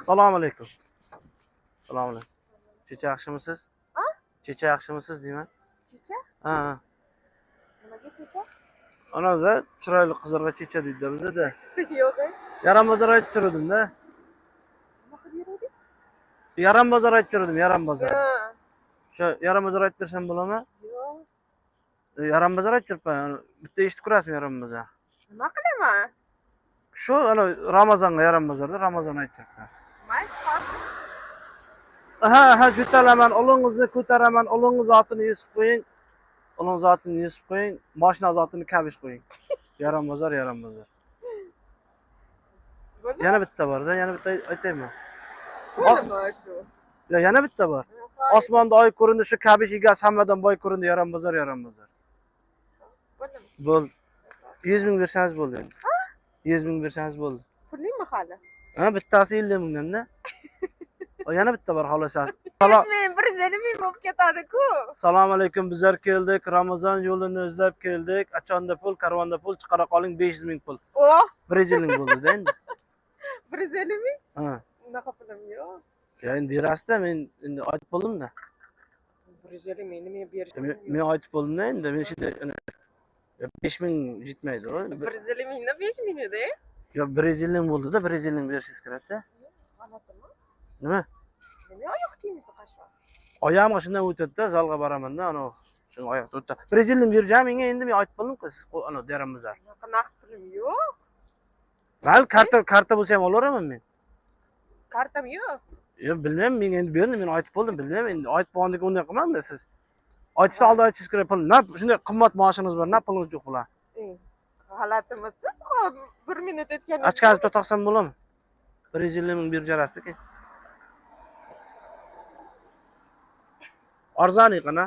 Assalomu alaykum. Assalomu alaykum. Checha yaxshimisiz? Ha? Checha yaxshimisiz deyman? Checha? Ha. Nimaga checha? Anada chiroyli qizlarga checha deydi bizda. Yo'q. Yaram bozor aytib turdim-da. Nima qilib yuruvdingiz? Yaram bozor aytib turdim, yaram bozor. Ha. O'sha yaram bozor aytib bersam bo'ladimi? Yo'q. Yaram bozor aytib turibman. Bitta eshitib ko'rasizmi yaram bozor? Nima qilaman? Shu ana Ramazonga yaram bozorda Ramazon aytib turibman. Mayli, Ha, jo'talaman, o'g'lingizni ko'taraman, o'g'lingiz otini yesib qo'ying. O'g'lingiz otini yesib qo'ying, mashina otini kabish qo'ying. Yaram bozor, yaram bozor. Yana bitta bor-da, yana bitta aytaymi? Bo'limi shu? Ya yana bitta bor. Osmonda oy ko'rindi, shu kabish egasi hammadan boy ko'rindi, yaram bozor, yaram bozor. Bo'limi? Bo'l. 100 ming bersangiz bo'ldi. 100 ming bersangiz bo'ldi. Pulingmi hali? Ha, bittasi 50 mingdan-da. Yana bitta bor xohlasangiz. Men 150 ming bo'lib ketadi-ku. Assalomu alaykum, bizlar keldik. Ramazon yo'lini izlab keldik. Achonda pul, karvonda pul, chiqara qoling 500 ming pul. Oh, 100 ming bo'ldi-da endi. 150 ming? Ha. Unaqa pulim yo'q. Ya endi berasiz-da, men endi aytib bo'ldim-da. 150 ming nima berishim? Men aytib bo'ldim-da endi. Men shunday 5 ming yetmaydi. 150 mingdan 5 ming edi. Yo 150 ming bo'ldi-da, 150 ming berishingiz kerak-da. G'alati-mi? Nima? Nima oyoq kiyimsiz qashva? Oyog'im shundan o'tadi-da, zalga boraman-da, ana shu oyoqda o'tadi. 150 ming berjam menga endi men aytib bo'ldim-ku, siz ana deramizlar. Unaqa naqd pulim yo'q. Mayli, karta bo'lsa ham olaveraman men. Kartam yo'q. Yo bilmayman, men endi berdim, men aytib bo'ldim, bilmayman endi aytib bo'lgandek unday qilmang-da siz. Aytishni oldin aytishingiz kerak pul. Nima shunday qimmat maoshingiz bor, nima pulingiz yo'q bular? G'alatimisiz? Hop, 1 minut o'tgan. Ochkangizni to'taqsam bo'ladimi? 150 ming berib jarasiz-ki. Arzoni qana?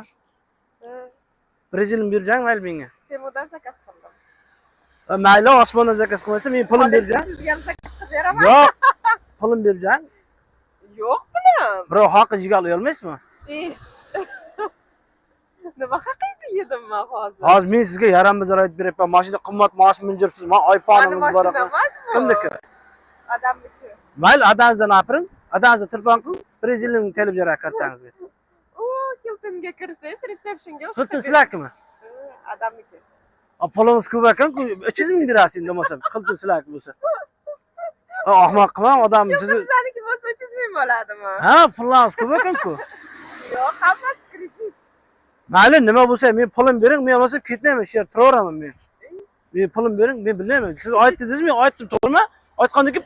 150 ming berjang mayli menga. Semodan zakaz qildim. Mayli, osmondan zakaz qilmasa men pulim berjang. Sizga ham zakaz qilib beraman. Yo'q. Pulim berjang. Yo'q pulim. Birov haqi jigar ola olmaysizmi? Nima haqingizda yedim men hozir? Hozir men sizga yaram bozor aytib beryapman. Mashina qimmat maosh minjirsiz. Men iPhone'ingiz bor ekan. Kimniki? Odamniki. Mayli, adangizdan apiring. Adangizni telefon qiling. 150 ming telib berar kartangizga. Hiltonga kirsangiz, resepsiyonga Hilton sizlarkimi? Odamniki. Pulingiz ko'p ekan-ku, 300 ming berasiz endi bo'lmasa. Hilton sizlarki bo'lsa. Ahmoq qilmang, odam sizni. Sizlarniki bo'lsa 300 ming bo'ladimi? Ha, pulingiz ko'p ekan-ku. Yo'q, hammasi kredit. Mayli, nima bo'lsa men pulim bering, men bo'lsa ketmayman, shu yerda turaveraman men. Men pulim bering, men bilmayman. Siz aytdingiz, men aytdim, to'g'rimi? Aytgandan keyin